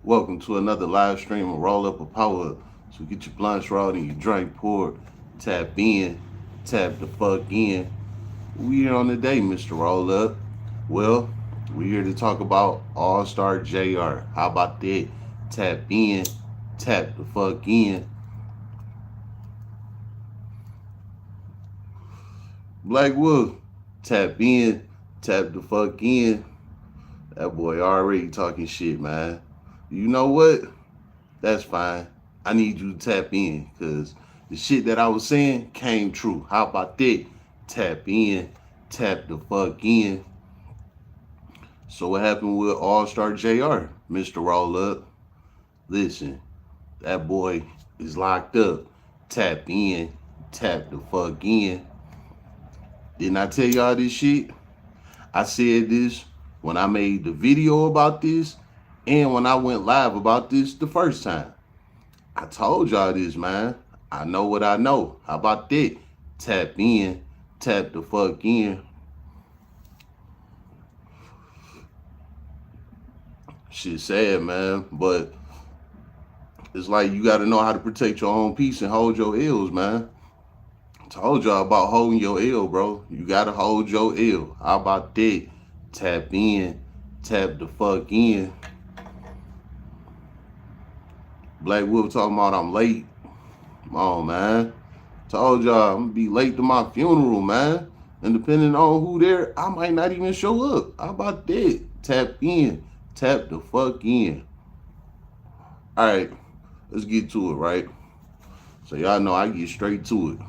Welcome to another live stream of Roll Up a Power Up. So get your blunts rolled and your drink poured. Tap in, tap the fuck in. We here on the day, Mr. Roll Up. Well, we here to talk about All-Star JR. How about that? Tap in, tap the fuck in. Black Wolf, tap in, tap the fuck in. That boy already talking shit, man. You know what? That's fine. I need you to tap in because the shit that I was saying came true. How about that? Tap in, tap the fuck in. So what happened with All-Star JR, Mr. Roll Up? Listen, that boy is locked up. Tap in, tap the fuck in. Didn't I tell y'all this shit? I said this when I made the video about this and when I went live about this the first time. I told y'all this, man. I know what I know. How about that? Tap in, tap the fuck in. Shit sad, man, but it's like you got to know how to protect your own peace and hold your L's, man. I told y'all about holding your L, bro. You got to hold your L. How about that? Tap in, tap the fuck in. Black Wolf talking about I'm late. Come on, man. Told y'all I'm gonna be late to my funeral, man. And depending on who there, I might not even show up. How about that? Tap in, tap the fuck in. All right, let's get to it, right? So y'all know I get straight to it.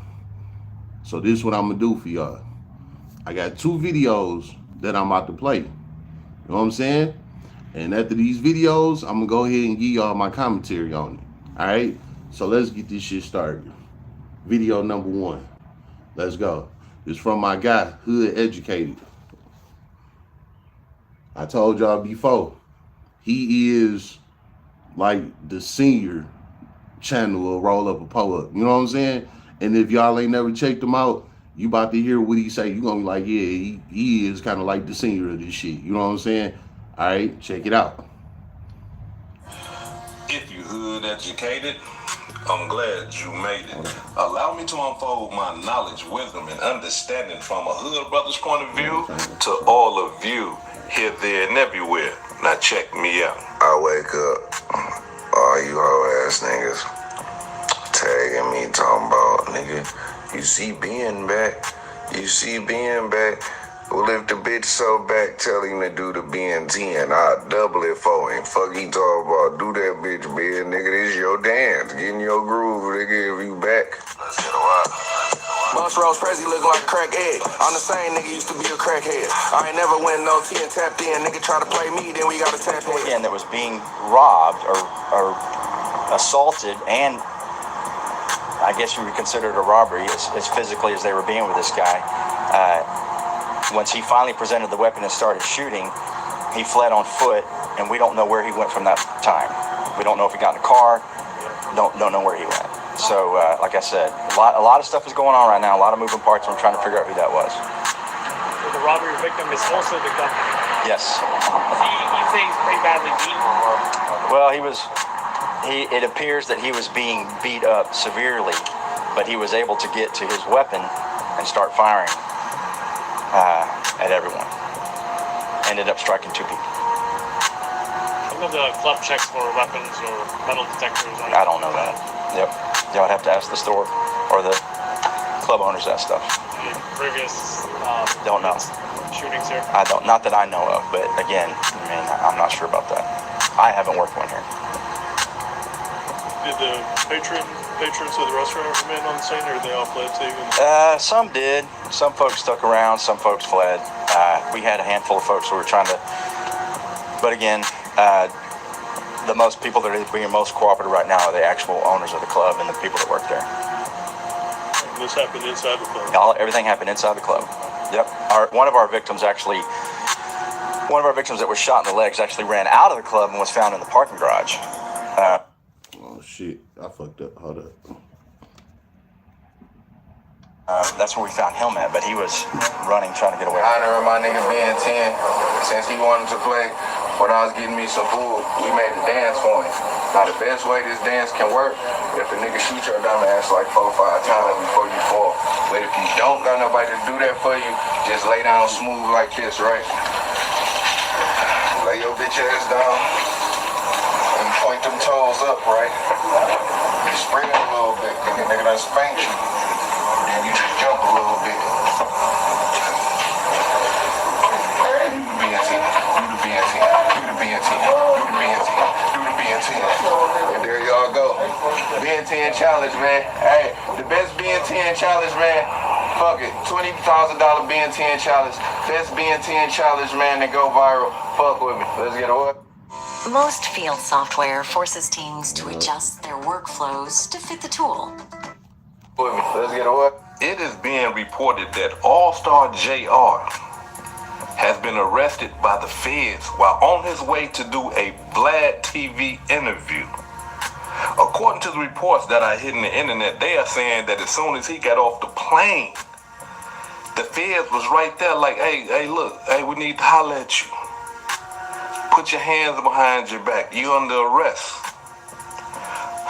So this is what I'm gonna do for y'all. I got two videos that I'm about to play. You know what I'm saying? And after these videos, I'm gonna go ahead and give y'all my commentary on it. All right? So let's get this shit started. Video number one. Let's go. It's from my guy, Hood Educated. I told y'all before, he is like the senior channel of Roll Up a Pull Up. You know what I'm saying? And if y'all ain't never checked him out, you about to hear what he say. You gonna be like, yeah, he is kind of like the senior of this shit. You know what I'm saying? All right, check it out. If you hood educated, I'm glad you made it. Allow me to unfold my knowledge, wisdom, and understanding from a hood brother's point of view to all of you here, there, and everywhere. Now check me out. I wake up, all you hoe ass niggas tagging me, talking about, nigga, you see Ben back, you see Ben back. Well, if the bitch so back, tell him to do the Ben10. I'll double it for him. Fuck he talk about, do that bitch, Ben. Nigga, this your dance. Get in your groove, nigga, if you back. Let's get a while. Bus Rose Prezi look like a crackhead. I'm the same nigga used to be a crackhead. I ain't never went no T and tapped in. Nigga try to play me, then we got to tap in. Again, that was being robbed or assaulted, and I guess you would consider it a robbery as physically as they were being with this guy. Once he finally presented the weapon and started shooting, he fled on foot, and we don't know where he went from that time. We don't know if he got in a car, don't know where he went. So, like I said, a lot of stuff is going on right now, a lot of moving parts, and I'm trying to figure out who that was. So the robbery victim is also the gunman? Yes. You say he's pretty badly beaten? Well, it appears that he was being beat up severely, but he was able to get to his weapon and start firing at everyone. Ended up striking two people. Some of the club checks for weapons or metal detectors. I don't know that. Yep. Y'all would have to ask the store or the club owners that stuff. Previous don't know. shootings here? I don't. Not that I know of, but again, I mean, I'm not sure about that. I haven't worked one here. Did the patrons of the restaurant remain on the scene, or they all fled too? Some did. Some folks stuck around. Some folks fled. We had a handful of folks who were trying to. But again, the most people that are being most cooperative right now are the actual owners of the club and the people that work there. And this happened inside the club? Everything happened inside the club. Yep. One of our victims that was shot in the legs actually ran out of the club and was found in the parking garage. Oh shit, I fucked up. Hold up. That's where we found him at, but he was running, trying to get away. Honoring my nigga Ben10 since he wanted to play when I was getting me some food, we made a dance for him. Now the best way this dance can work, if a nigga shoot your dumb ass like 4 or 5 times before you fall. But if you don't got nobody to do that for you, just lay down smooth like this, right? Lay your bitch ass down and point them toes up, right? You spring a little bit, nigga done spanked you. Then you just jump a little bit. And there y'all go. Ben10 challenge, man. Hey, the best Ben10 challenge, man. Fuck it. $20,000 Ben10 challenge. Best Ben10 challenge, man, that go viral. Fuck with me. Let's get away. Most field software forces teams to adjust their workflows to fit the tool. With me. Let's get away. It is being reported that All-Star JR has been arrested by the feds while on his way to do a Vlad TV interview. According to the reports that I hit in the internet, they are saying that as soon as he got off the plane, the feds was right there like, hey, look, we need to holler at you. Put your hands behind your back. You under arrest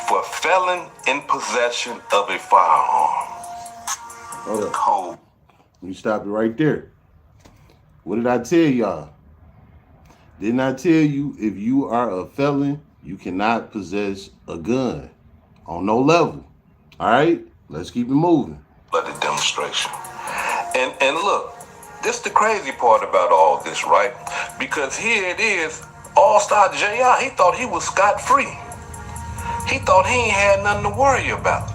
for felon in possession of a firearm. Hold up. Cold. You stop it right there. What did I tell y'all? Didn't I tell you if you are a felon, you cannot possess a gun on no level? All right, let's keep it moving. Bloody demonstration. And look, this is the crazy part about all this, right? Because here it is, All-Star JR, he thought he was scot-free. He thought he ain't had nothing to worry about.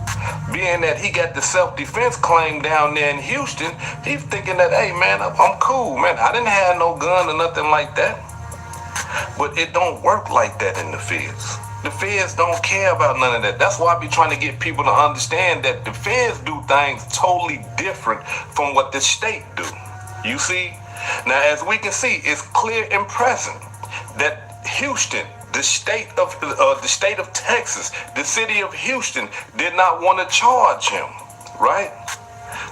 Being that he got the self-defense claim down there in Houston, he's thinking that, hey, man, I'm cool, man. I didn't have no gun or nothing like that. But it don't work like that in the feds. The feds don't care about none of that. That's why I be trying to get people to understand that the feds do things totally different from what the state do. You see? Now, as we can see, it's clear and present that Houston, the state of Texas, the city of Houston did not want to charge him, right?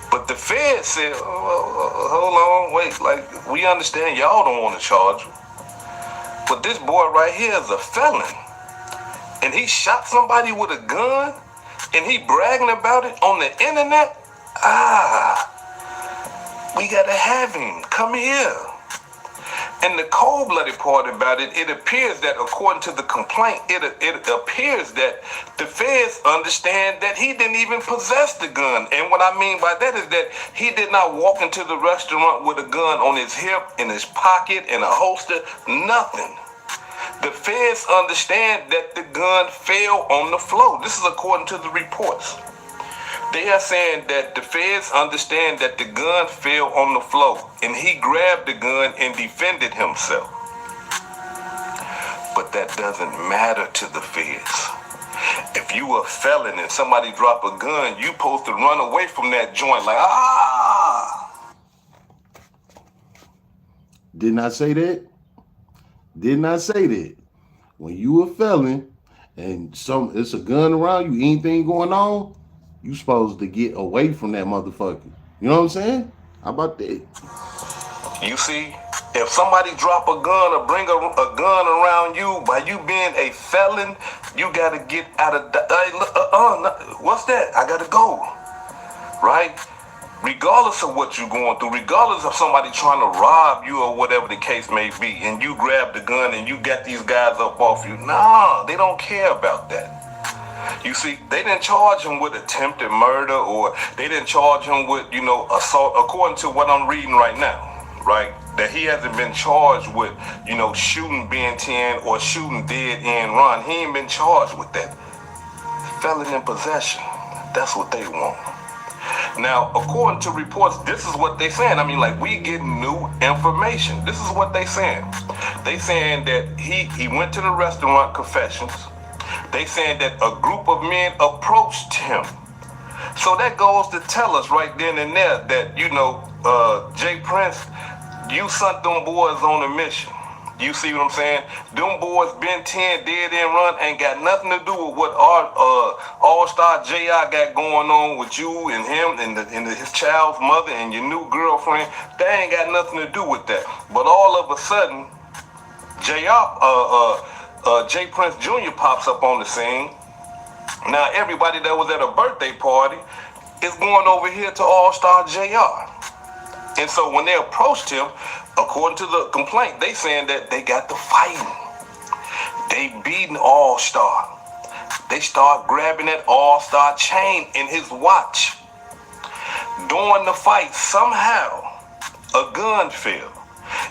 But the feds said, hold on, wait, like, we understand y'all don't want to charge him. But this boy right here is a felon. And he shot somebody with a gun, and he bragging about it on the internet? We gotta have him. Come here. And the cold-blooded part about it, it appears that according to the complaint, it appears that the feds understand that he didn't even possess the gun. And what I mean by that is that he did not walk into the restaurant with a gun on his hip, in his pocket, in a holster, nothing. The feds understand that the gun fell on the floor. This is according to the reports. They are saying that the feds understand that the gun fell on the floor and he grabbed the gun and defended himself. But that doesn't matter to the feds. If you a felon and somebody drop a gun, you supposed to run away from that joint like, Didn't I say that? Didn't I say that? When you a felon and it's a gun around you, anything going on, you supposed to get away from that motherfucker. You know what I'm saying? How about that? You see, if somebody drop a gun or bring a gun around you, by you being a felon, you gotta get out of what's that? I gotta go, right? Regardless of what you're going through, regardless of somebody trying to rob you or whatever the case may be, and you grab the gun and you got these guys up off you, nah, they don't care about that. You see, they didn't charge him with attempted murder, or they didn't charge him with, assault, according to what I'm reading right now, right? That he hasn't been charged with, shooting Ben10 or shooting dead end run. He ain't been charged with that. Felon in possession. That's what they want. Now, according to reports, this is what they saying. I mean, like, we get new information. This is what they saying. They saying that he went to the restaurant, Confessions. They saying that a group of men approached him. So that goes to tell us right then and there that, Jay Prince, you sent them boys on a mission. You see what I'm saying? Them boys, Ben10, dead end run, ain't got nothing to do with what our All-Star JR got going on with you and him and his child's mother and your new girlfriend. They ain't got nothing to do with that. But all of a sudden, Jay Prince Jr. pops up on the scene. Now everybody that was at a birthday party is going over here to All-Star JR. And so when they approached him, according to the complaint, they saying that they got to fighting. They beating All-Star. They start grabbing that All-Star chain in his watch. During the fight, somehow, a gun fell.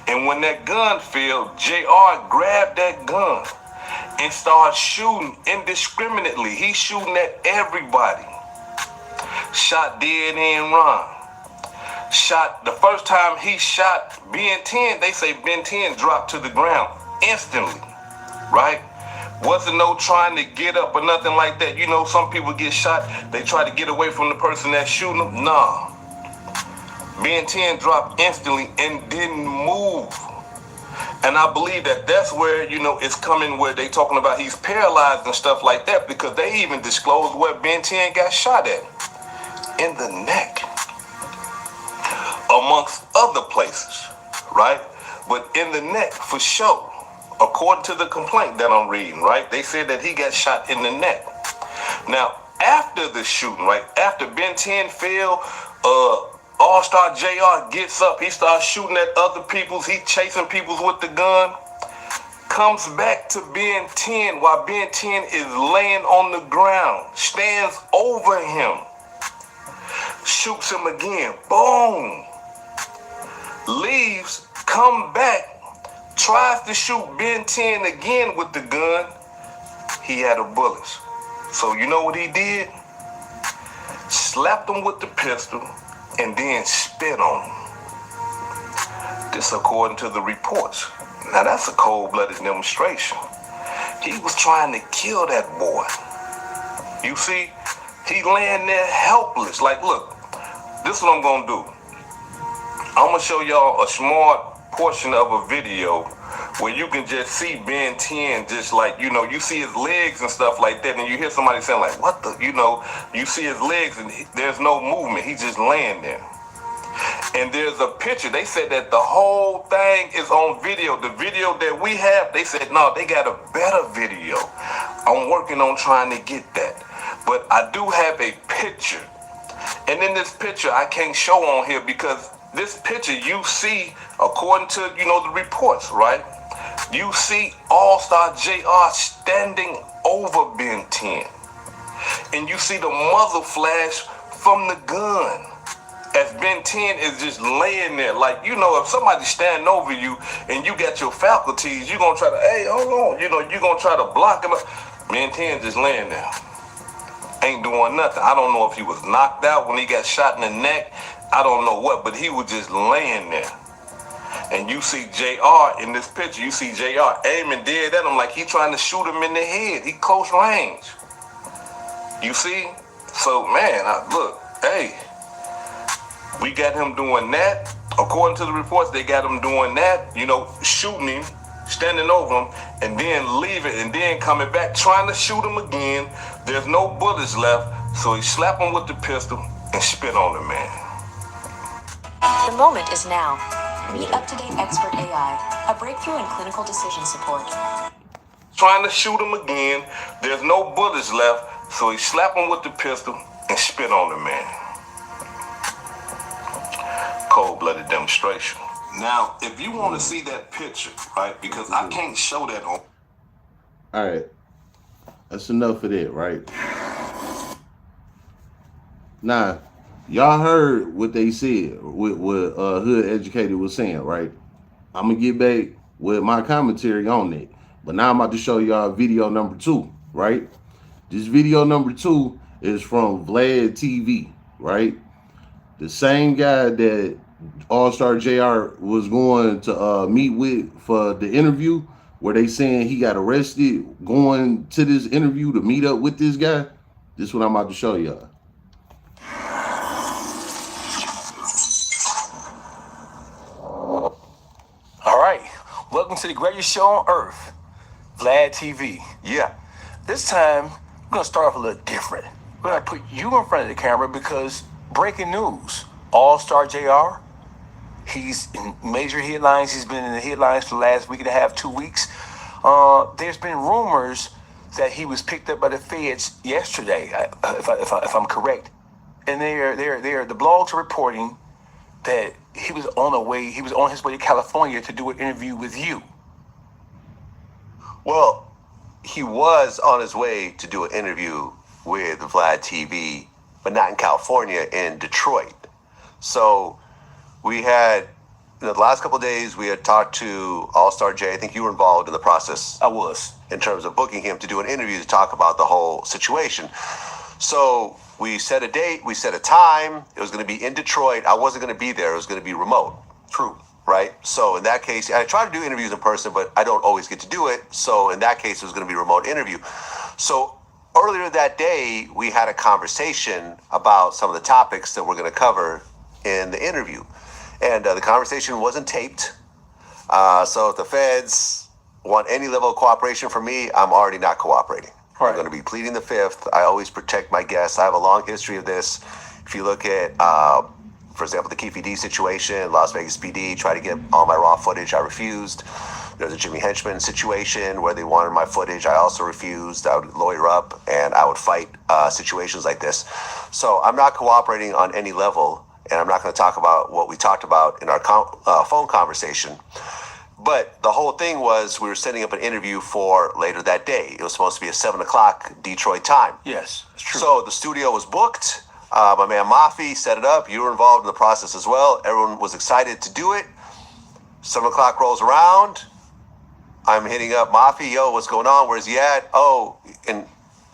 And when that gun fell, JR grabbed that gun and started shooting indiscriminately. He's shooting at everybody. Shot dead end run. Shot, the first time he shot Ben10, they say Ben10 dropped to the ground instantly, right? Wasn't no trying to get up or nothing like that. You know, some people get shot, they try to get away from the person that's shooting them. Nah. Ben10 dropped instantly and didn't move. And I believe that that's where, you know, it's coming where they talking about he's paralyzed and stuff like that, because they even disclosed where Ben10 got shot at. In the neck. Amongst other places, right? But in the neck for sure. According to the complaint that I'm reading, right? They said that he got shot in the neck. Now, after the shooting, right? After Ben10 fell, All-Star JR gets up. He starts shooting at other people's. He chasing people's with the gun. Comes back to Ben10 while Ben10 is laying on the ground. Stands over him. Shoots him again. Boom. Leaves. Come back. Tries to shoot Ben10 again with the gun. He had a bullet. So you know what he did? Slapped him with the pistol and then spit on him. This according to the reports. Now that's a cold-blooded demonstration. He was trying to kill that boy. You see, he laying there helpless. Like, look, this is what I'm gonna do. I'm gonna show y'all a small portion of a video where you can just see Ben10 just like, you know, you see his legs and stuff like that, and you hear somebody saying like, what the, you know, you see his legs and there's no movement. He's just laying there. And there's a picture. They said that the whole thing is on video. The video that we have, they said, no, they got a better video. I'm working on trying to get that. But I do have a picture. And in this picture, I can't show on here because this picture you see, according to, you know, the reports, right? You see All-Star JR standing over Ben10. And you see the muzzle flash from the gun. As Ben10 is just laying there. Like, you know, if somebody's standing over you and you got your faculties, you're going to try to, hey, hold on. You know, you're going to try to block him. Ben10 just laying there. Ain't doing nothing. I don't know if he was knocked out when he got shot in the neck. I don't know what, but he was just laying there. And you see JR in this picture. You see JR aiming dead at him like he trying to shoot him in the head. He close range. You see? So, man, look, hey, we got him doing that. According to the reports, they got him doing that, you know, shooting him, standing over him, and then leaving, and then coming back, trying to shoot him again. There's no bullets left, so he slapped him with the pistol and spit on the man. The moment is now. Meet UpToDate Expert AI, a breakthrough in clinical decision support. Trying to shoot him again. There's no bullets left, so he slapped him with the pistol and spit on the man. Cold-blooded demonstration. Now, if you want to see that picture, right, because I can't show that on. All right. That's enough of that, right? Now, y'all heard what they said, what Hood Educated was saying, right? I'm going to get back with my commentary on that. But now I'm about to show y'all video number 2, right? This video number 2 is from Vlad TV, right? The same guy that All-Star JR was going to meet with for the interview, where they saying he got arrested going to this interview to meet up with this guy. This is what I'm about to show y'all. All right, welcome to the greatest show on earth, Vlad TV. Yeah, this time we're gonna start off a little different. We're gonna put you in front of the camera because breaking news, All-Star JR, He's in major headlines. He's been in the headlines for the last week and a half, 2 weeks. There's been rumors that he was picked up by the feds yesterday, if I'm correct. And the blogs are reporting that he was on his way to California to do an interview with you. Well, he was on his way to do an interview with Vlad TV, but not in California, in Detroit. So we had, the last couple of days, we had talked to All-Star J. I think you were involved in the process. I was. In terms of booking him to do an interview to talk about the whole situation. So we set a date, we set a time. It was going to be in Detroit. I wasn't going to be there. It was going to be remote. True. Right? So in that case, I try to do interviews in person, but I don't always get to do it. So in that case, it was going to be a remote interview. So earlier that day, we had a conversation about some of the topics that we're going to cover in the interview. And the conversation wasn't taped. So if the feds want any level of cooperation from me, I'm already not cooperating. Right. I'm going to be pleading the fifth. I always protect my guests. I have a long history of this. If you look at, for example, the Keefe D situation, Las Vegas PD, tried to get all my raw footage. I refused. There's a Jimmy Henchman situation where they wanted my footage. I also refused. I would lawyer up and I would fight situations like this. So I'm not cooperating on any level, and I'm not going to talk about what we talked about in our phone conversation. But the whole thing was we were setting up an interview for later that day. It was supposed to be at 7 o'clock Detroit time. Yes, that's true. So the studio was booked. My man Mafi set it up. You were involved in the process as well. Everyone was excited to do it. 7 o'clock rolls around. I'm hitting up Mafi. Yo, what's going on? Where's he at? Oh, and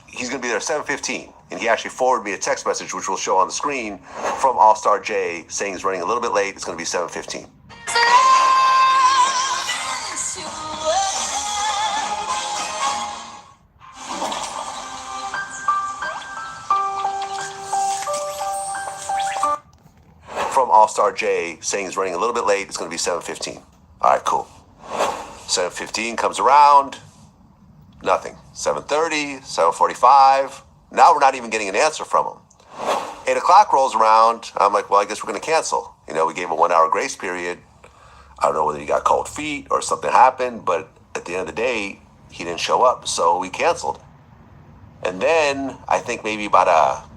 he's going to be there at 7:15. And he actually forwarded me a text message, which will show on the screen, from All-Star J saying he's running a little bit late. It's going to be 7:15. From All-Star J saying he's running a little bit late. It's going to be 7:15. All right, cool. 7:15 comes around. Nothing. 7:30, 7:45. Now we're not even getting an answer from him. 8 o'clock rolls around. I'm like, well, I guess we're going to cancel. You know, we gave him a 1 hour grace period. I don't know whether he got cold feet or something happened, but at the end of the day, he didn't show up. So we canceled. And then I think maybe about an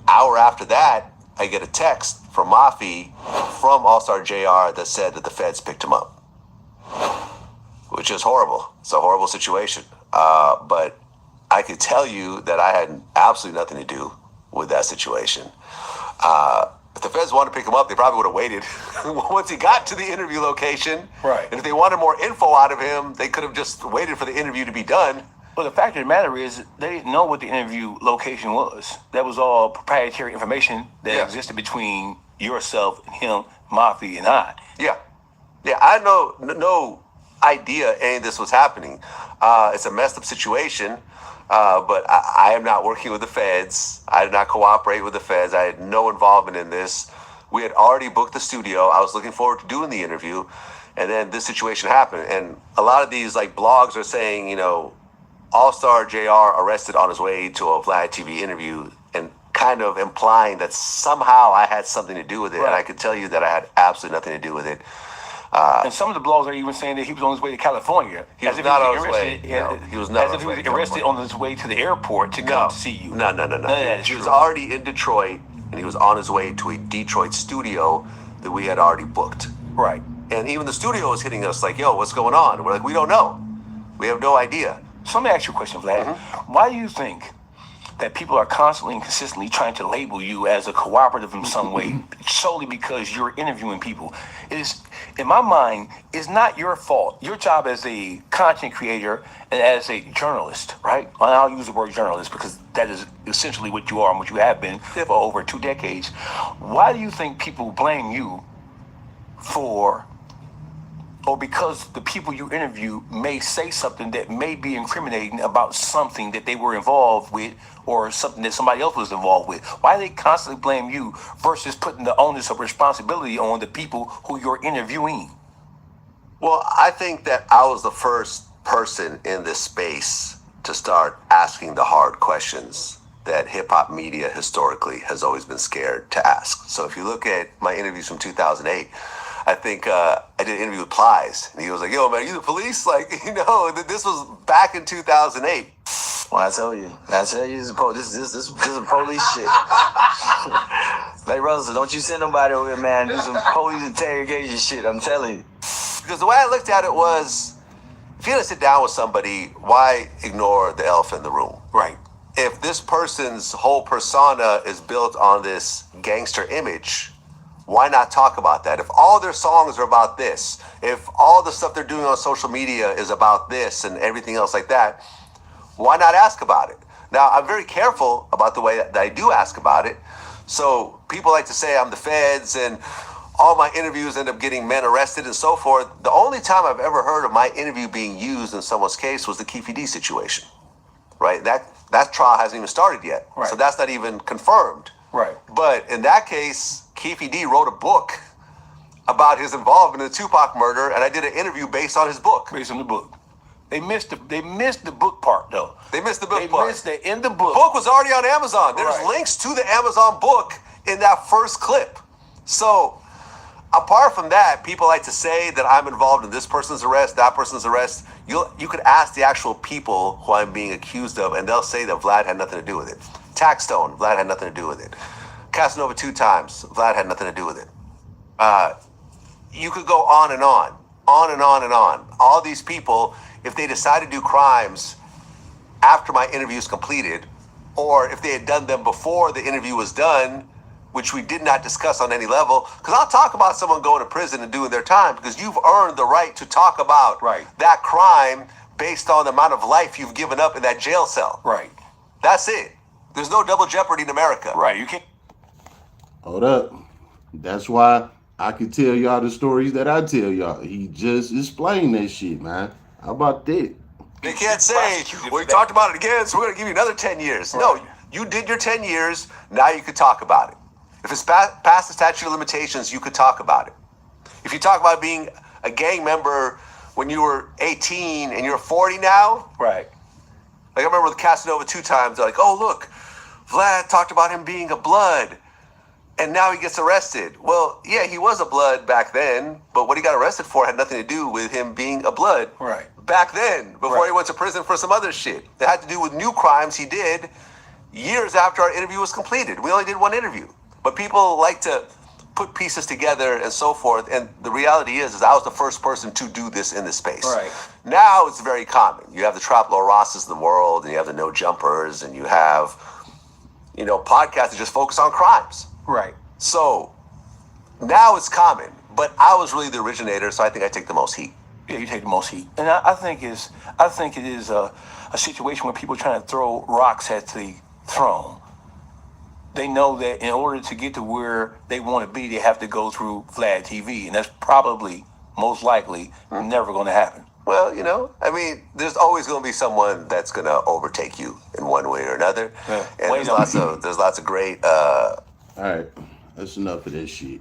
hour after that, I get a text from Mafi from All-Star JR that said that the feds picked him up, which is horrible. It's a horrible situation. But I could tell you that I had absolutely nothing to do with that situation. If the feds wanted to pick him up, they probably would have waited once he got to the interview location. Right. And if they wanted more info out of him, they could have just waited for the interview to be done. Well, the fact of the matter is they didn't know what the interview location was. That was all proprietary information that existed between yourself and him, Mafi, and I. Yeah. I had no idea any of this was happening. It's a messed up situation, but I am not working with the feds. I did not cooperate with the feds. I had no involvement in this. We had already booked the studio. I was looking forward to doing the interview, and then this situation happened. And a lot of these like blogs are saying, you know, All-Star JR arrested on his way to a Vlad TV interview, and kind of implying that somehow I had something to do with it. Right. And I could tell you that I had absolutely nothing to do with it. And some of the blogs are even saying that he was on his way to California. He was not on his way. No, he was not as if he was arrested on his way to the airport to come to see you. No. He was already in Detroit, and he was on his way to a Detroit studio that we had already booked. Right. And even the studio was hitting us like, yo, what's going on? We're like, we don't know. We have no idea. So let me ask you a question, Vlad. Mm-hmm. Why do you think that people are constantly and consistently trying to label you as a cooperative in some way, solely because you're interviewing people? Is, in my mind, it's not your fault. Your job as a content creator and as a journalist, right? And I'll use the word journalist because that is essentially what you are and what you have been for over 2 decades. Why do you think people blame you for, or because the people you interview may say something that may be incriminating about something that they were involved with or something that somebody else was involved with? Why do they constantly blame you versus putting the onus of responsibility on the people who you're interviewing? Well, I think that I was the first person in this space to start asking the hard questions that hip-hop media historically has always been scared to ask. So if you look at my interviews from 2008, I think I did an interview with Plies, and he was like, "Yo, man, you the police?" Like, this was back in 2008. Well, I tell you, this is police shit. Like Russell, don't you send nobody over here, man. Do some police interrogation shit. I'm telling you. Because the way I looked at it was, if you're gonna sit down with somebody, why ignore the elephant in the room? Right. If this person's whole persona is built on this gangster image, why not talk about that? If all their songs are about this, if all the stuff they're doing on social media is about this and everything else like that, why not ask about it? Now, I'm very careful about the way that I do ask about it. So people like to say I'm the feds and all my interviews end up getting men arrested and so forth. The only time I've ever heard of my interview being used in someone's case was the Keefe D situation, right? That trial hasn't even started yet. Right. So that's not even confirmed. Right. But in that case, Keefe D wrote a book about his involvement in the Tupac murder, and I did an interview based on his book. Based on the book. They missed the book part though. They missed the book They part. missed the in the book. Book was already on Amazon. There's Right. links to the Amazon book in that first clip. So apart from that, people like to say that I'm involved in this person's arrest, that person's arrest. You could ask the actual people who I'm being accused of, and they'll say that Vlad had nothing to do with it. Taxstone, Vlad had nothing to do with it. Casanova 2 times, Vlad had nothing to do with it. You could go on and on and on and on. All these people, if they decide to do crimes after my interview is completed, or if they had done them before the interview was done, which we did not discuss on any level, because I'll talk about someone going to prison and doing their time, because you've earned the right to talk about that crime based on the amount of life you've given up in that jail cell. Right. That's it. There's no double jeopardy in America. Right. You can't. Hold up. That's why I can tell y'all the stories that I tell y'all. He just explained that shit, man. How about that? They can't say, well, you talked about it again, so we're going to give you another 10 years. Right. No, you did your 10 years, now you could talk about it. If it's past the statute of limitations, you could talk about it. If you talk about being a gang member when you were 18 and you're 40 now. Right. Like I remember with Casanova 2 times, they're like, oh, look, Vlad talked about him being a blood and now he gets arrested. Well, yeah, he was a blood back then, but what he got arrested for had nothing to do with him being a blood back then, before he went to prison for some other shit. It had to do with new crimes he did years after our interview was completed. We only did one interview. But people like to put pieces together and so forth. And the reality is I was the first person to do this in this space. Right. Now it's very common. You have the Traplo Rosses of the world, and you have the No Jumpers, and you have, podcasts that just focus on crimes. Right. So now it's common. But I was really the originator, so I think I take the most heat. Yeah, you take the most heat. And I think it is a situation where people are trying to throw rocks at the throne. They know that in order to get to where they want to be, they have to go through Vlad TV. And that's probably, most likely, never going to happen. Well, there's always going to be someone that's going to overtake you in one way or another. Yeah. And there's lots of great... All right, that's enough of this shit.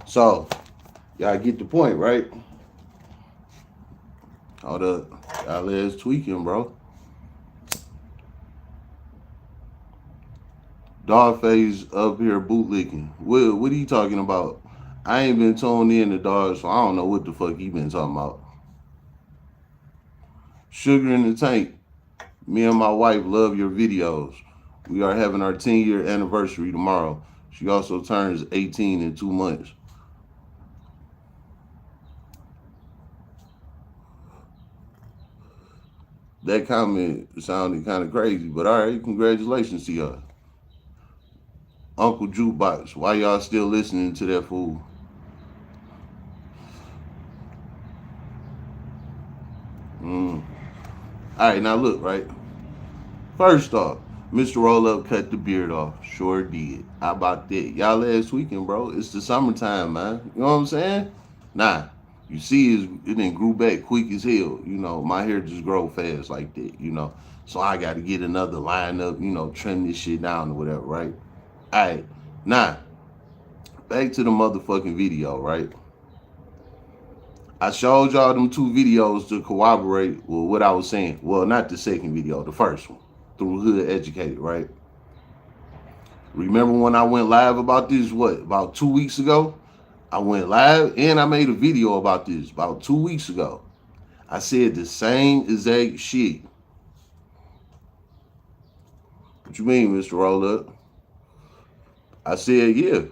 So, y'all get the point, right? Hold up. Y'all is tweaking, bro. Dogface up here bootlicking. What are you talking about? I ain't been tuned in to Dog, so I don't know what the fuck he been talking about. Sugar in the Tank. Me and my wife love your videos. We are having our 10-year anniversary tomorrow. She also turns 18 in 2 months. That comment sounded kind of crazy, but all right, congratulations to y'all. Uncle Jukebox, why y'all still listening to that fool? All right, now look, right? First off, Mr. Roll Up cut the beard off. Sure did. How about that? Y'all last weekend, bro. It's the summertime, man. You know what I'm saying? Nah. You see, it done grew back quick as hell. My hair just grow fast like that, So I got to get another line up, trim this shit down or whatever, right? All right. Now, back to the motherfucking video, right? I showed y'all them 2 videos to corroborate with what I was saying. Well, not the second video, the first one. Through Hood Educated, right? Remember when I went live about this, about 2 weeks ago? I went live and I made a video about this about 2 weeks ago. I said the same exact shit. What you mean, Mr. Roll Up? I said, yeah.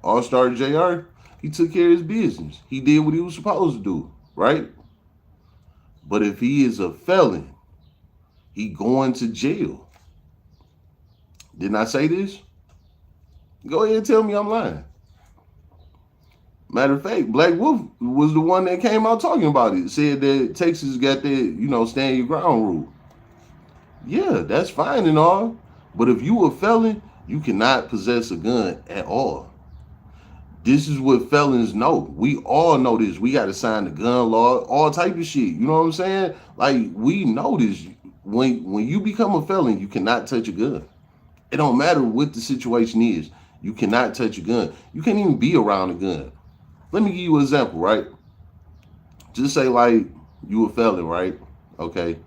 All-Star JR, he took care of his business. He did what he was supposed to do, right? But if he is a felon, he going to jail. Didn't I say this? Go ahead and tell me I'm lying. Matter of fact, Black Wolf was the one that came out talking about it. Said that Texas got that, stand your ground rule. Yeah, that's fine and all. But if you a felon, you cannot possess a gun at all. This is what felons know. We all know this. We got to sign the gun law, all type of shit. You know what I'm saying? Like, we know this. When you become a felon, you cannot touch a gun. It don't matter what the situation is. You cannot touch a gun. You can't even be around a gun. Let me give you an example, right? Just say like you a felon, right? Okay.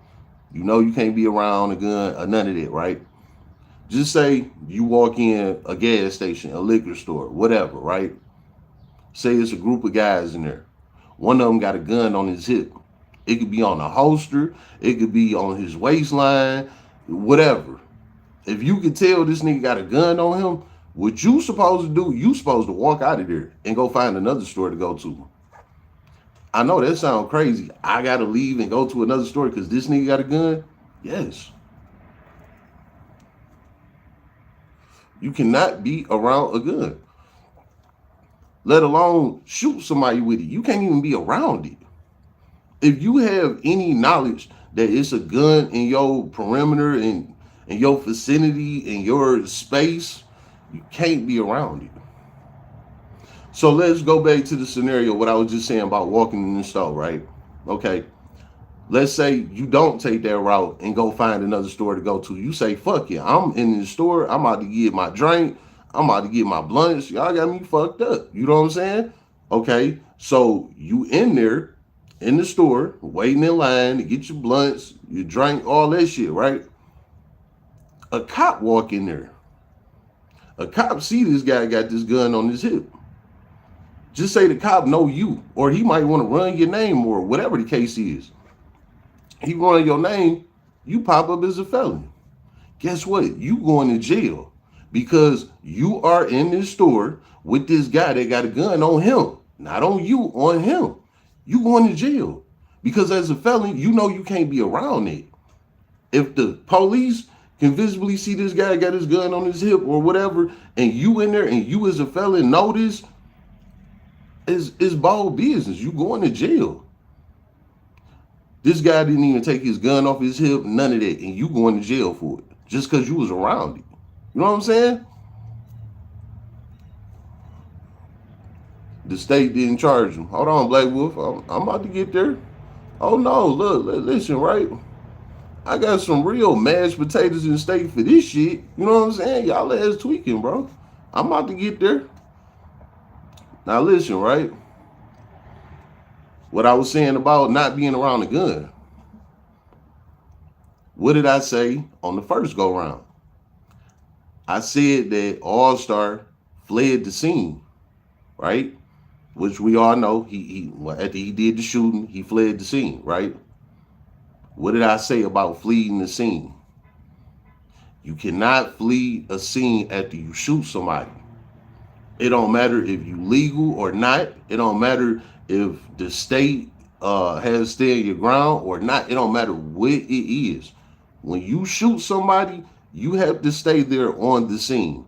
You know you can't be around a gun or none of that, right? Just say you walk in a gas station, a liquor store, whatever, right? Say it's a group of guys in there. One of them got a gun on his hip. It could be on a holster. It could be on his waistline, whatever. If you could tell this nigga got a gun on him, what you supposed to do, you supposed to walk out of there and go find another store to go to. I know that sounds crazy. I got to leave and go to another store because this nigga got a gun? Yes. You cannot be around a gun, let alone shoot somebody with it. You can't even be around it. If you have any knowledge that it's a gun in your perimeter, in your vicinity, in your space, you can't be around it. So let's go back to the scenario, what I was just saying about walking in the store, right? Okay. Let's say you don't take that route and go find another store to go to. You say, fuck yeah, I'm in the store. I'm about to get my drink. I'm about to get my blunts. Y'all got me fucked up. You know what I'm saying? Okay. So you in there in the store, waiting in line to get your blunts, your drink, all that shit, right? A cop walk in there. A cop see this guy got this gun on his hip. Just say the cop know you, or he might want to run your name or whatever the case is. He run your name, you pop up as a felon. Guess what? You going to jail because you are in this store with this guy that got a gun on him, not on you, on him. You going to jail because as a felon, you know you can't be around it. If the police can visibly see this guy got his gun on his hip or whatever, and you in there and you as a felon know this, it's bald business. You going to jail. This guy didn't even take his gun off his hip, none of that, and you going to jail for it just because you was around it. You know what I'm saying? The state didn't charge him. Hold on, Black Wolf. I'm about to get there. Oh no, look, listen, right? I got some real mashed potatoes and steak for this shit. You know what I'm saying? Y'all ass tweaking, bro. I'm about to get there. Now listen, right? What I was saying about not being around a gun. What did I say on the first go round? I said that All-Star fled the scene, right? Which we all know after he did the shooting, he fled the scene, right? What did I say about fleeing the scene? You cannot flee a scene after you shoot somebody. It don't matter if you legal or not. It don't matter if the state has stand your ground or not. It don't matter what it is. When you shoot somebody, you have to stay there on the scene,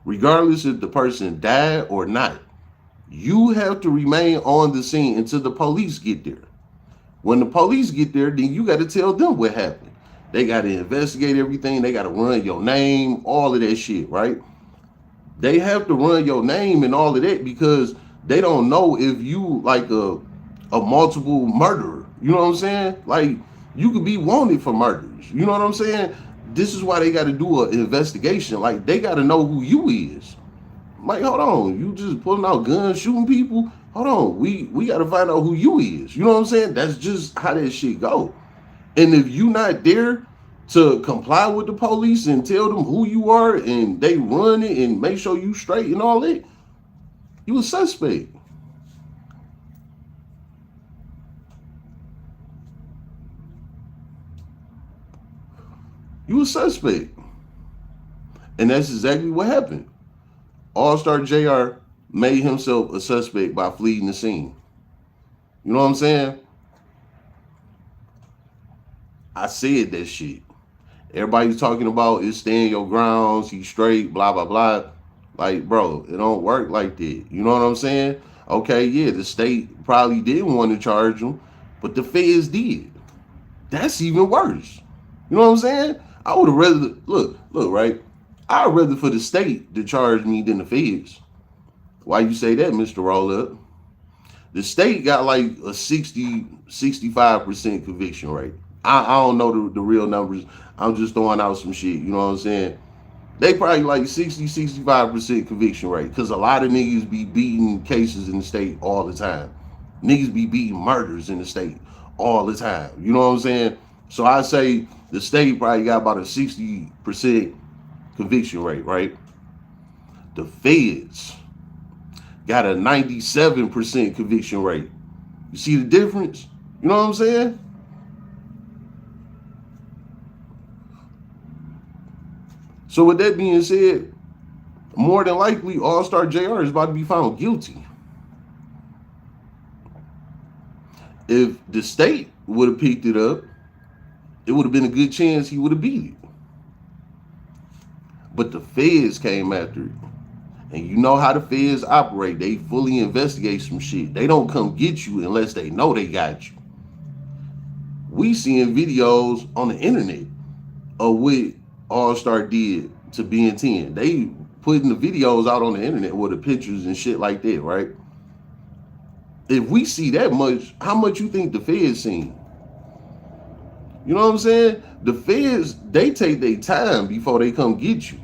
regardless if the person died or not. You have to remain on the scene until the police get there. When the police get there, then you got to tell them what happened. They got to investigate everything. They got to run your name, all of that shit, right? They have to run your name and all of that because they don't know if you like a multiple murderer. You know what I'm saying? Like, you could be wanted for murders. You know what I'm saying? This is why they got to do an investigation. Like, they got to know who you is. Like, hold on, you just pulling out guns, shooting people? Hold on, we got to find out who you is. You know what I'm saying? That's just how that shit go. And if you not there to comply with the police and tell them who you are and they run it and make sure you straight and all that, You a suspect. You a suspect. And that's exactly what happened. All-Star JR made himself a suspect by fleeing the scene. You know what I'm saying? I said that shit. Everybody's talking about is stand your grounds, he's straight, blah, blah, blah. Like, bro, it don't work like that. You know what I'm saying? Okay, yeah, the state probably didn't want to charge him, but the feds did. That's even worse. You know what I'm saying? I would have rather, look, right? I'd rather for the state to charge me than the feds. Why you say that, Mr. Roll Up? The state got like a 65% conviction rate. I don't know the real numbers. I'm just throwing out some shit. You know what I'm saying? They probably like 65% conviction rate. Because a lot of niggas be beating cases in the state all the time. Niggas be beating murders in the state all the time. You know what I'm saying? So I say the state probably got about a 60% conviction rate, right? The feds got a 97% conviction rate. You see the difference? You know what I'm saying? So with that being said, more than likely, All-Star JR is about to be found guilty. If the state would have picked it up, it would have been a good chance he would have beat it. But the feds came after it. And you know how the feds operate. They fully investigate some shit. They don't come get you unless they know they got you. We seeing videos on the internet of what All-Star did to Ben10. They putting the videos out on the internet with the pictures and shit like that, right? If we see that much, how much you think the feds seen? You know what I'm saying? The feds, they take their time before they come get you.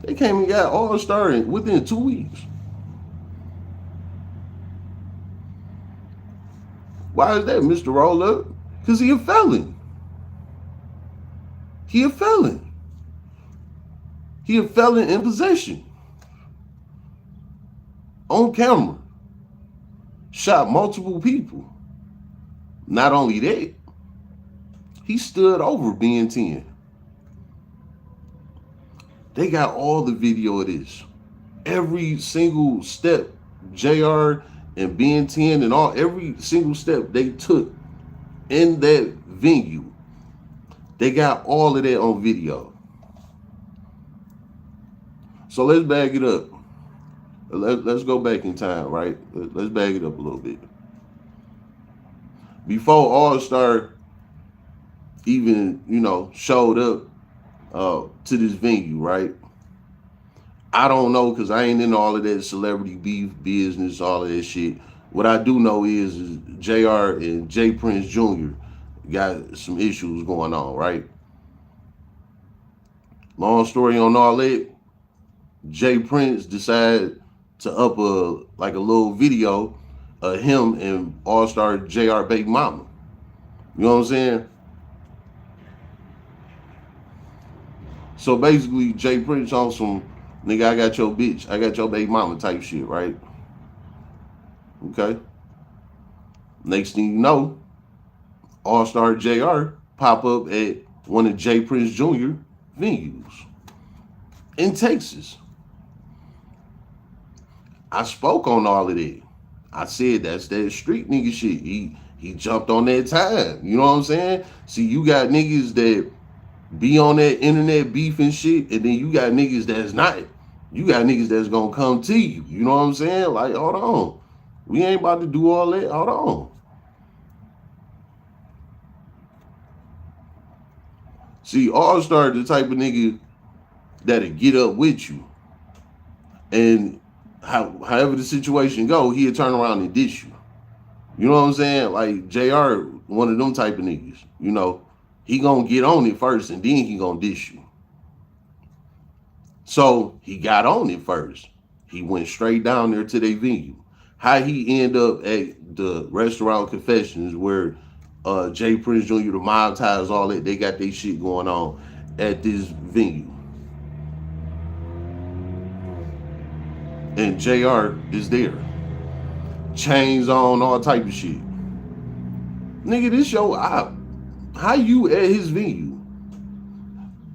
They came and got All-Star within 2 weeks. Why is that, Mr. Roll Up? Because he a felon. He a felon. He a felon in possession. On camera. Shot multiple people. Not only that, he stood over Ben10. They got all the video of this. Every single step JR and Ben10 and every single step they took in that venue. They got all of that on video. So let's back it up. Let's go back in time, right? Let's back it up a little bit. Before All-Star even, showed up to this venue, right? I don't know, because I ain't into all of that celebrity beef business, all of that shit. What I do know is JR and J Prince Jr. got some issues going on, right? Long story on all that, J Prince decided to up a little video of him and All-Star JR baby mama. You know what I'm saying? So basically, J Prince on some, nigga, I got your bitch, I got your baby mama type shit, right? Okay. Next thing you know, All-Star JR pop up at one of J Prince Jr. venues in Texas. I spoke on all of that. I said that's that street nigga shit. He jumped on that time. You know what I'm saying? See, you got niggas that be on that internet beef and shit, and then you got niggas that's not. You got niggas that's gonna come to you. You know what I'm saying? Like, hold on. We ain't about to do all that. Hold on. See, All-Star the type of nigga that'll get up with you. And however the situation go, he'll turn around and diss you. You know what I'm saying? Like, JR, one of them type of niggas. He gonna get on it first, and then he gonna diss you. So he got on it first. He went straight down there to their venue. How he end up at the restaurant Confessions where J Prince Jr., the Mob Ties, all that, they got their shit going on at this venue. and JR is there. Chains on, all type of shit. Nigga, this your op. How you at his venue?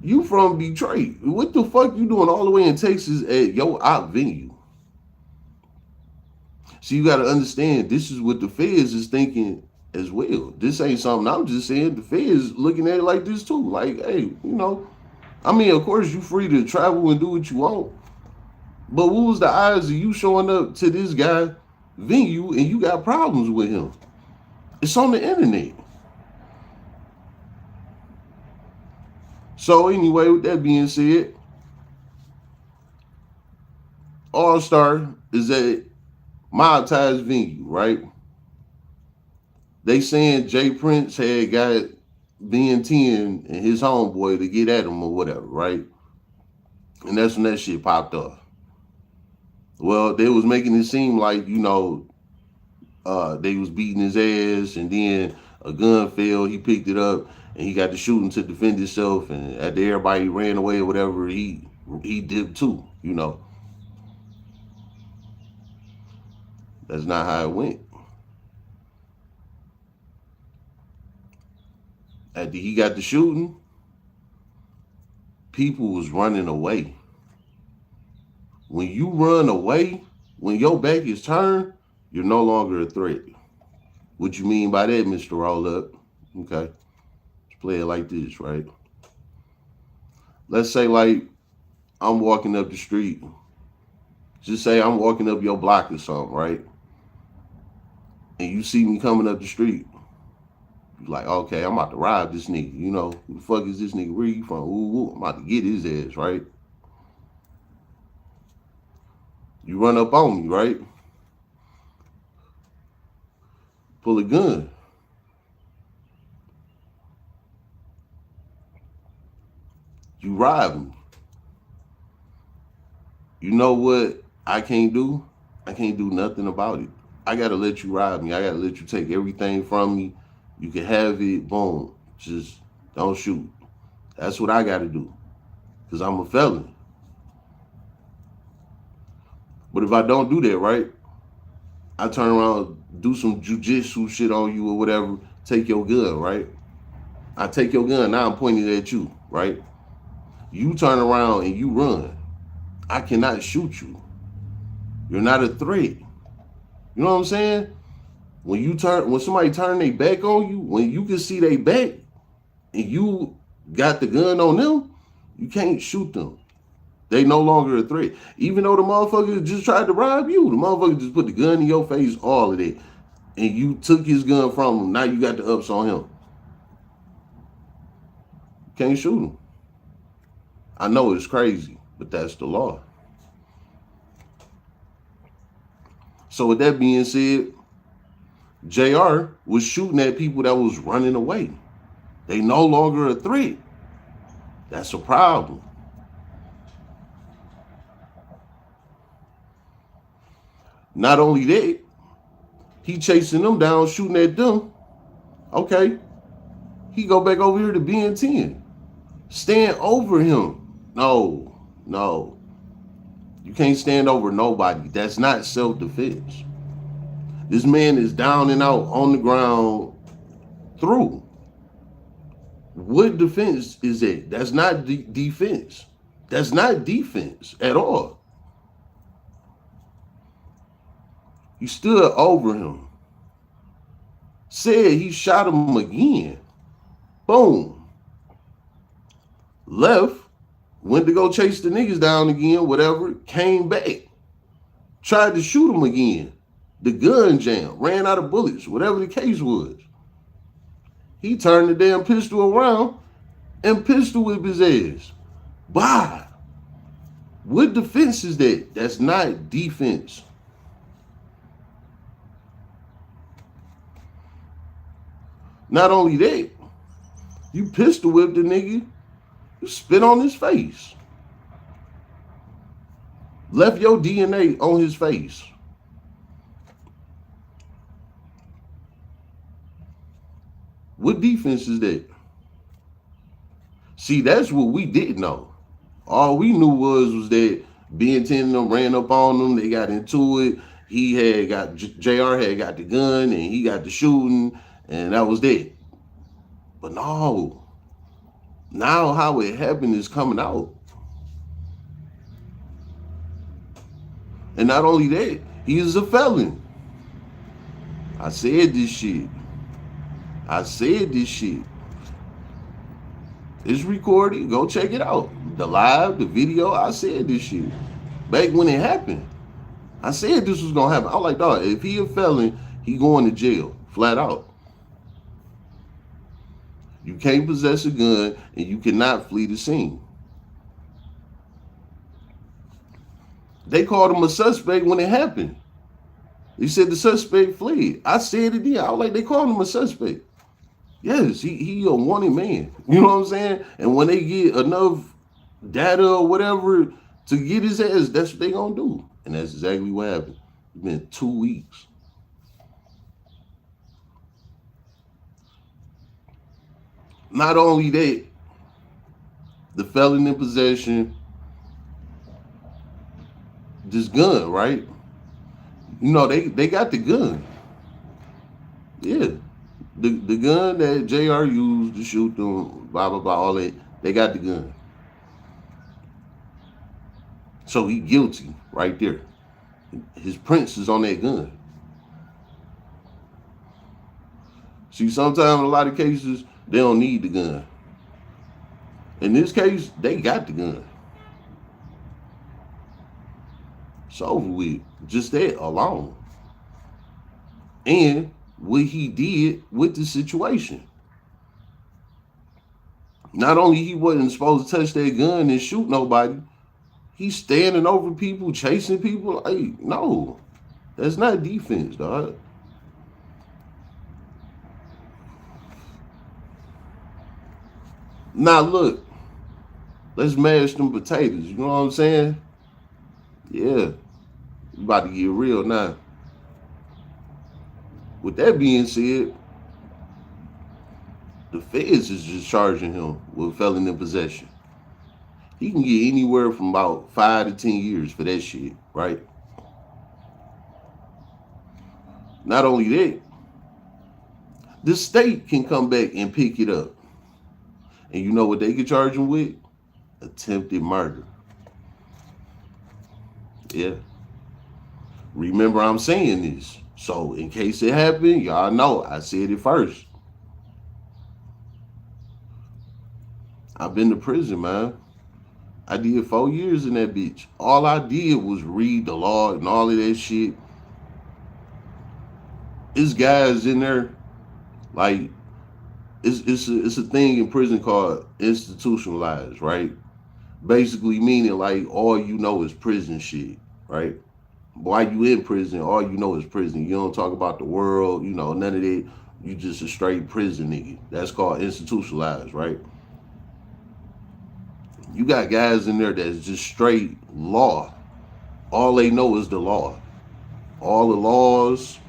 You from Detroit. What the fuck you doing all the way in Texas at your op venue? So you gotta understand, this is what the feds is thinking as well. This ain't something I'm just saying. The feds looking at it like this too. Like, hey, you know, I mean, of course you free to travel and do what you want. But what was the odds of you showing up to this guy venue and you got problems with him? It's on the internet. So anyway, with that being said, All Star is at Mob Ties venue, right? They saying Jay Prince had got Ben10 and his homeboy to get at him or whatever, right? And that's when that shit popped off. Well, they was making it seem like, you know, they was beating his ass, and then a gun fell, he picked it up, and he got to shooting to defend himself, and after everybody ran away or whatever, he dipped too, you know. That's not how it went. After he got the shooting, people was running away. When you run away, when your back is turned, you're no longer a threat. What you mean by that, Mr. Roll Up? Okay. Let's play it like this, right? Let's say, like, I'm walking up the street. Just say I'm walking up your block or something, right? And you see me coming up the street. You're like, okay, I'm about to rob this nigga. You know, who the fuck is this nigga? Where you from? Ooh, I'm about to get his ass, right? You run up on me, right? Pull a gun. You rob me. You know what I can't do? I can't do nothing about it. I gotta let you rob me. I gotta let you take everything from me. You can have it, boom. Just don't shoot. That's what I gotta do. Because I'm a felon. But if I don't do that, right? I turn around, do some jujitsu shit on you or whatever, take your gun, right? I take your gun, now I'm pointing it at you, right? You turn around and you run. I cannot shoot you. You're not a threat. You know what I'm saying? When somebody turn their back on you, when you can see their back and you got the gun on them, you can't shoot them. They no longer a threat. Even though the motherfucker just tried to rob you, the motherfucker just put the gun in your face, all of that. And you took his gun from him. Now you got the ups on him. You can't shoot him. I know it's crazy, but that's the law. So with that being said, JR was shooting at people that was running away. They no longer a threat. That's a problem. Not only that, he chasing them down, shooting at them. Okay. He go back over here to Ben10. Stand over him. No. You can't stand over nobody. That's not self-defense. This man is down and out on the ground through. What defense is that? That's not defense. That's not defense at all. He stood over him. Said he shot him again. Boom. Left. Went to go chase the niggas down again, whatever. Came back. Tried to shoot him again. The gun jammed. Ran out of bullets. Whatever the case was. He turned the damn pistol around and pistol whipped his ass. Bah. What defense is that? That's not defense. Not only that, you pistol whipped the nigga, you spit on his face. Left your DNA on his face. What defense is that? See, that's what we didn't know. All we knew was that Ben10 and them ran up on them. They got into it. He had got, JR had got the gun and he got the shooting, and that was that. But no, now how it happened is coming out. And not only that, he is a felon. I said this shit. It's recorded. Go check it out. The live, the video, I said this shit. Back when it happened. I said this was gonna happen. I was like, dog, if he a felon, he going to jail. Flat out. You can't possess a gun and you cannot flee the scene. They called him a suspect when it happened. He said the suspect fled. I said it then. I was like, they called him a suspect. Yes, he a wanted man. You know what I'm saying? And when they get enough data or whatever to get his ass, that's what they gonna do. And that's exactly what happened. It's been 2 weeks. Not only that, the felon in possession, this gun, right? You know, they got the gun. Yeah. The gun that JR used to shoot them, blah, blah, blah, all that, they got the gun. So he guilty right there. His prints is on that gun. See, sometimes in a lot of cases, they don't need the gun. In this case, they got the gun. It's over with. Just that alone. And what he did with the situation. Not only he wasn't supposed to touch that gun and shoot nobody, he's standing over people, chasing people. Like, no, that's not defense, dog. Now look, let's mash them potatoes. You know what I'm saying? Yeah, we about to get real now. With that being said, the feds is just charging him with felon in possession. He can get anywhere from about 5 to 10 years for that shit, right? Not only that, the state can come back and pick it up. And you know what they could charge him with? Attempted murder. Yeah. Remember, I'm saying this. So in case it happened, y'all know I said it first. I've been to prison, man. I did 4 years in that bitch. All I did was read the law and all of that shit. There's guys in there, like, it's a thing in prison called institutionalized, right? Basically meaning like all you know is prison shit, right? While you in prison, all you know is prison. You don't talk about the world, you know, none of that. You just a straight prison nigga. That's called institutionalized, right? You got guys in there that's just straight law. All they know is the law. All the laws,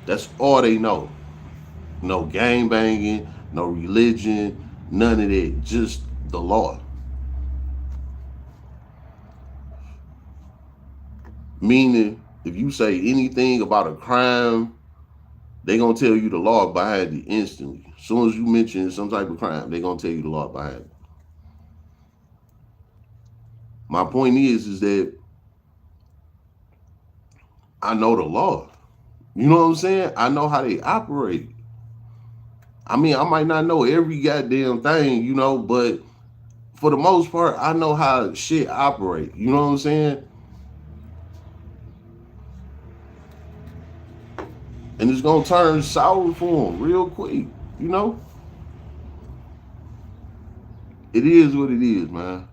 that's all they know. No gang banging, no religion, none of that. Just the law. Meaning, if you say anything about a crime, they gonna tell you the law behind it instantly. As soon as you mention some type of crime, they gonna tell you the law behind it. My point is that I know the law. You know what I'm saying? I know how they operate. I mean, I might not know every goddamn thing, you know, but for the most part, I know how shit operate. You know what I'm saying? And it's gonna turn sour for him real quick, you know? It is what it is, man.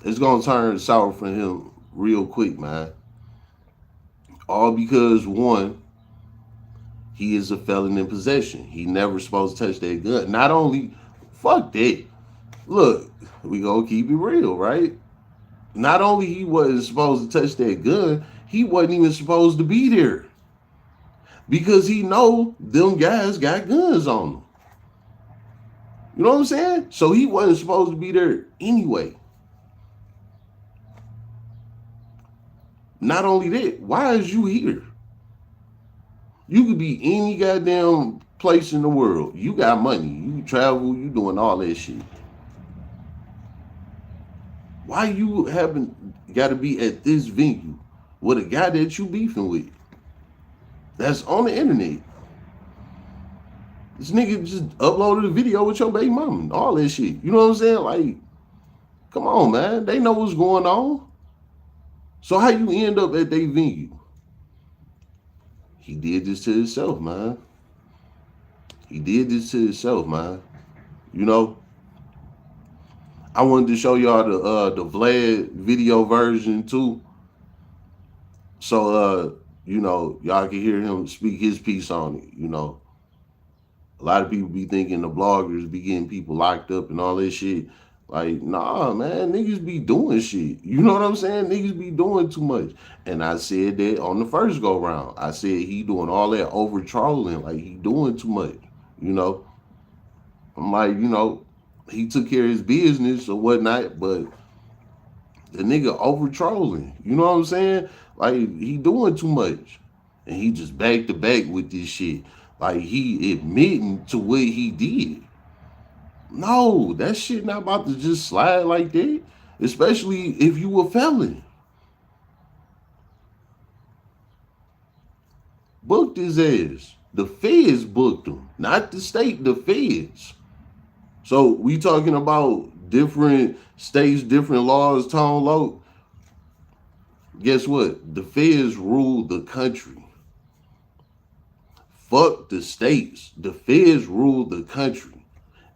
It's gonna turn sour for him real quick, man. All because, one, he is a felon in possession. He never supposed to touch that gun. Not only, fuck that. Look, we gonna keep it real, right? Not only he wasn't supposed to touch that gun, he wasn't even supposed to be there. Because he know them guys got guns on them. You know what I'm saying? So he wasn't supposed to be there anyway. Not only that, why is you here? You could be any goddamn place in the world. You got money. You travel. You doing all that shit. Why you haven't got to be at this venue with a guy that you beefing with? That's on the internet. This nigga just uploaded a video with your baby mama. All that shit. You know what I'm saying? Like, come on, man. They know what's going on. So how you end up at their venue? He did this to himself, man. He did this to himself, man. You know, I wanted to show y'all the Vlad video version too. So you know, y'all can hear him speak his piece on it, you know. A lot of people be thinking the bloggers be getting people locked up and all this shit. Like, nah, man, niggas be doing shit. You know what I'm saying? Niggas be doing too much. And I said that on the first go round. I said he doing all that over trolling. Like, he doing too much, you know. I'm like, you know, he took care of his business or whatnot, but the nigga over trolling. You know what I'm saying? Like, he doing too much. And he just back to back with this shit. Like, he admitting to what he did. No, that shit not about to just slide like that. Especially if you a felon. Booked his ass. The feds booked him. Not the state, the feds. So we talking about different states, different laws, Tone Loc. Guess what? The feds rule the country. Fuck the states. The feds rule the country.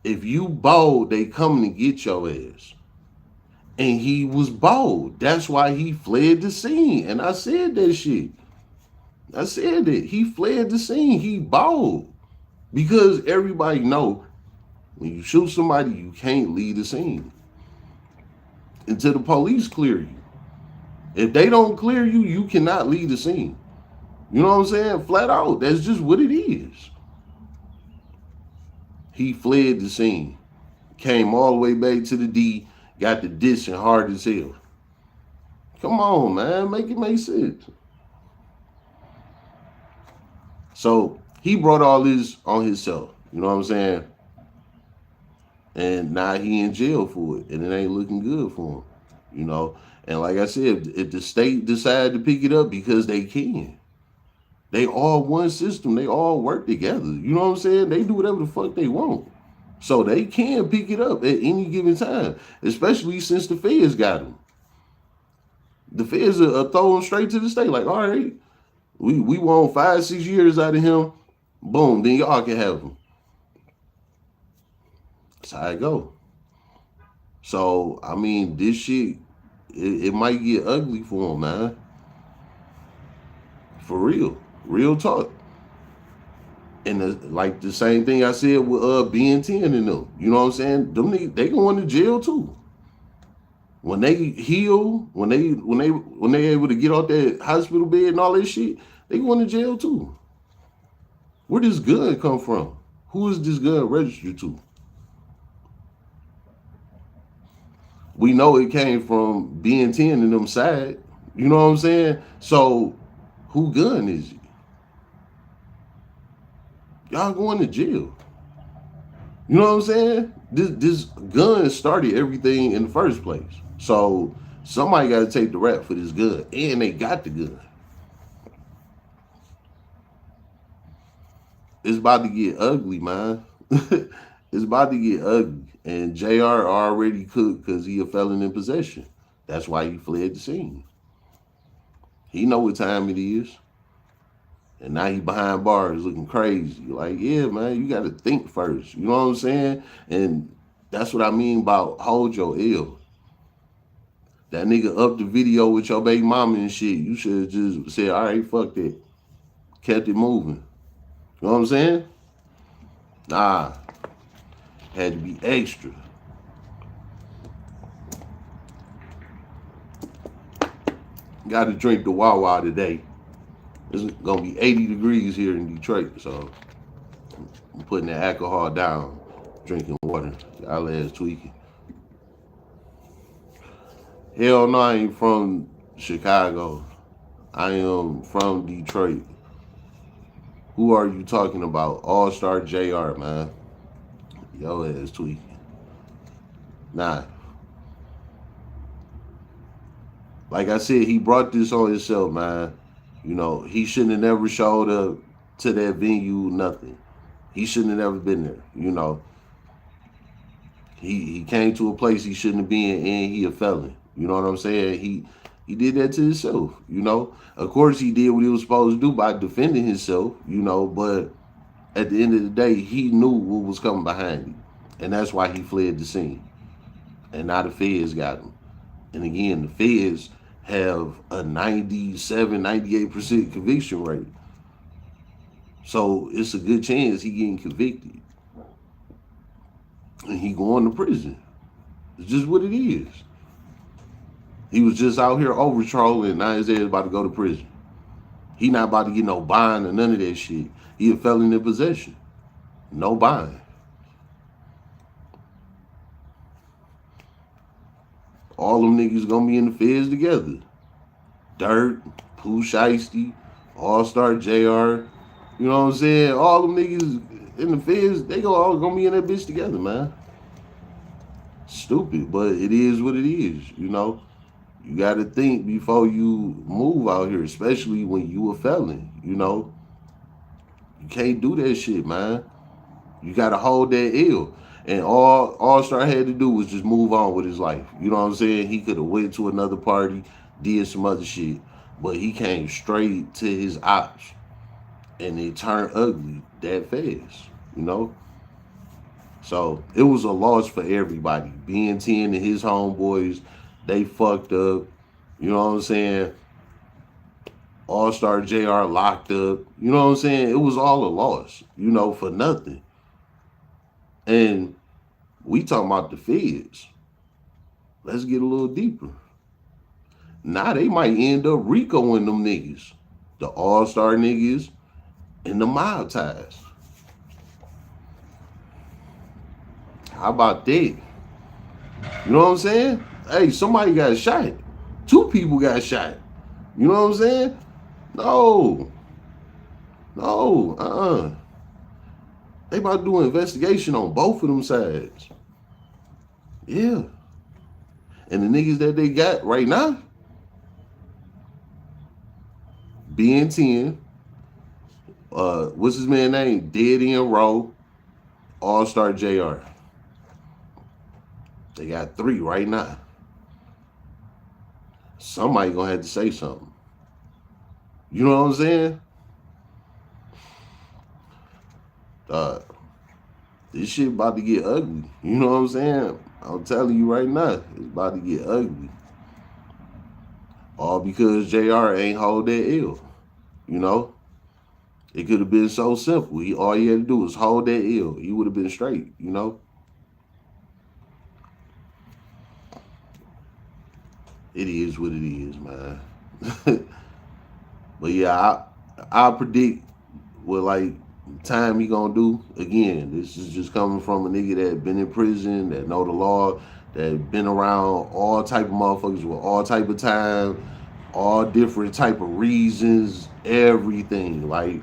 If you bold, they coming to get your ass. And he was bold. That's why he fled the scene. And I said that shit. I said it. He fled the scene. He bold. Because everybody know when you shoot somebody, you can't leave the scene until the police clear you. If they don't clear you, you cannot leave the scene. You know what I'm saying? Flat out. That's just what it is. He fled the scene. Came all the way back to the D. Got the dissing hard as hell. Come on, man. Make it make sense. So he brought all this on himself. You know what I'm saying? And now he in jail for it. And it ain't looking good for him. You know? And like I said, if the state decide to pick it up because they can. They all one system. They all work together. You know what I'm saying? They do whatever the fuck they want. So they can pick it up at any given time. Especially since the feds got them. The feds are throwing straight to the state. Like, all right, we want 5-6 years out of him. Boom, then y'all can have him. That's how it go. So, I mean, this shit, it might get ugly for him, man. For real. Real talk. And like the same thing I said with Ben10 and them. You know what I'm saying? Them niggas, they going to jail too. When they heal, when they able to get off that hospital bed and all that shit, they going to jail too. Where does gun come from? Who is this gun registered to? We know it came from Ben10 and them side. You know what I'm saying? So who gun is it? Y'all going to jail. You know what I'm saying? This gun started everything in the first place. So somebody got to take the rap for this gun. And they got the gun. It's about to get ugly, man. It's about to get ugly. And JR already cooked because he a felon in possession. That's why he fled the scene. He know what time it is. And now he behind bars looking crazy. Like, yeah, man, you got to think first. You know what I'm saying? And that's what I mean about hold your L. That nigga up the video with your baby mama and shit. You should have just said, all right, fuck that. Kept it moving. You know what I'm saying? Nah. Had to be extra. Got to drink the Wawa today. It's gonna be 80 degrees here in Detroit, so I'm putting the alcohol down, drinking water. Y'all ass tweaking. Hell no, I ain't from Chicago. I am from Detroit. Who are you talking about? All-Star JR, man. Yo ass tweaking. Nah. Like I said, he brought this on himself, man. You know, he shouldn't have never showed up to that venue, nothing. He shouldn't have never been there, you know. He came to a place he shouldn't have been, and he a felon. You know what I'm saying? He did that to himself, you know. Of course he did what he was supposed to do by defending himself, you know, but at the end of the day, he knew what was coming behind him. And that's why he fled the scene. And now the feds got him. And again, the feds have a 97, 98% conviction rate. So it's a good chance he getting convicted. And he going to prison. It's just what it is. He was just out here over trolling, now his ass about to go to prison. He not about to get no bond or none of that shit. He a felon in possession. No bond. All them niggas gonna be in the feds together. Dirt, Pooh Shiesty, All-Star JR. You know what I'm saying? All them niggas in the feds, they all gonna be in that bitch together, man. Stupid, but it is what it is, you know? You gotta think before you move out here, especially when you a felon, you know? You can't do that shit, man. You gotta hold that ill. And all Star had to do was just move on with his life. You know what I'm saying? He could have went to another party, did some other shit, but he came straight to his ops. And it turned ugly that fast, you know? So it was a loss for everybody. Ben10 and his homeboys, they fucked up. You know what I'm saying? All-Star JR locked up. You know what I'm saying? It was all a loss, you know, for nothing. And we talking about the feds. Let's get a little deeper. Now they might end up RICOing them niggas. The All-Star niggas and the mob ties. How about that? You know what I'm saying? Hey, somebody got shot. 2 people got shot. You know what I'm saying? No. They about to do an investigation on both of them sides. Yeah. And the niggas that they got right now, Ben10, what's his man name? Dead End Row, All-Star JR. They got 3 right now. Somebody gonna have to say something. You know what I'm saying? This shit about to get ugly. You know what I'm saying? I'm telling you right now, it's about to get ugly. All because JR ain't hold that ill. You know? It could have been so simple. All he had to do was hold that ill. He would have been straight, you know? It is what it is, man. But yeah, I predict what like time he gonna do. Again, this is just coming from a nigga that been in prison, that know the law, that been around all type of motherfuckers with all type of time, all different type of reasons, everything. Like,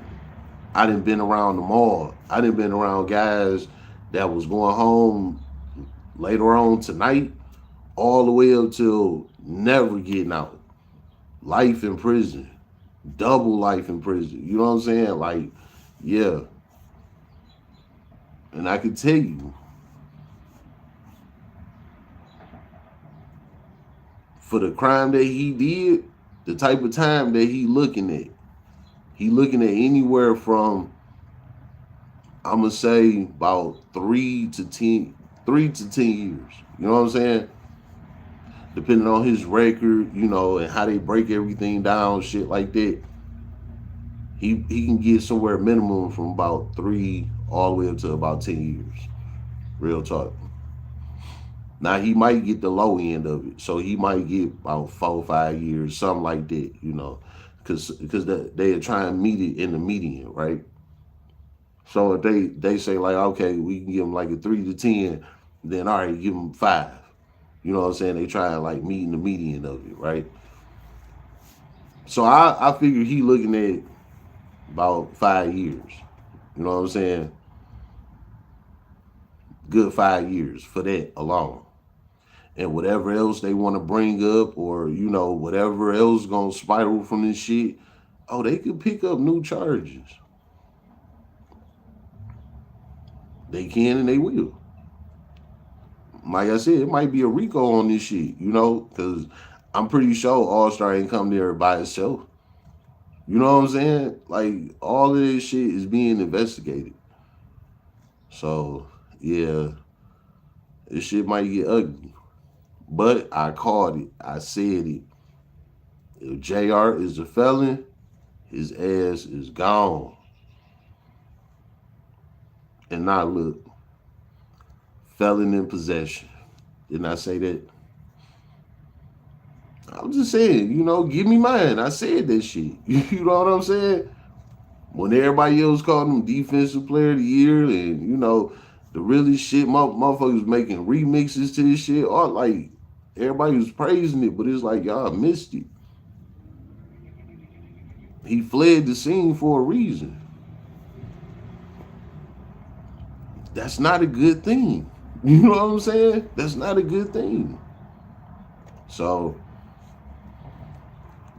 I done been around them all. I done been around guys that was going home later on tonight, all the way up till never getting out. Life in prison. Double life in prison. You know what I'm saying? Like, yeah. And I can tell you, for the crime that he did, the type of time that he looking at anywhere from, I'm gonna say about 3 to 10 years. You know what I'm saying? Depending on his record, you know, and how they break everything down, shit like that. He can get somewhere minimum from about 3 all the way up to about 10 years. Real talk. Now he might get the low end of it, so he might get about 4 or 5 years, something like that, you know, because they are trying to meet it in the median, right? So if they say like, okay, we can give him like a 3 to 10, then all right, give him 5. You know what I'm saying? They try to like meet in the median of it, right? So I figure he looking at about 5 years. You know what I'm saying? Good 5 years for that alone. And whatever else they want to bring up, or whatever else gonna spiral from this shit, oh, they could pick up new charges. They can and they will. Like I said, it might be a RICO on this shit, because I'm pretty sure All Star ain't come there by itself. You know what I'm saying? Like, all of this shit is being investigated. So, yeah, this shit might get ugly. But I called it. I said it. If JR is a felon, his ass is gone. And now look, felon in possession. Didn't I say that? I'm just saying, give me mine. I said that shit. You know what I'm saying? When everybody else called him Defensive Player of the Year, and the really shit, motherfuckers making remixes to this shit, or like everybody was praising it, but it's like y'all missed it. He fled the scene for a reason. That's not a good thing. You know what I'm saying? That's not a good thing. So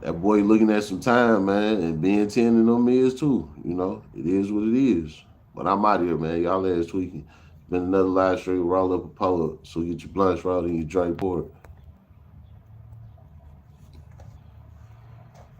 that boy looking at some time, man, and Ben10 and them is too. It is what it is. But I'm out of here, man. Y'all ass tweaking. Been another live stream. Roll up a pull up. So get your blunts rolled and your Dre Port.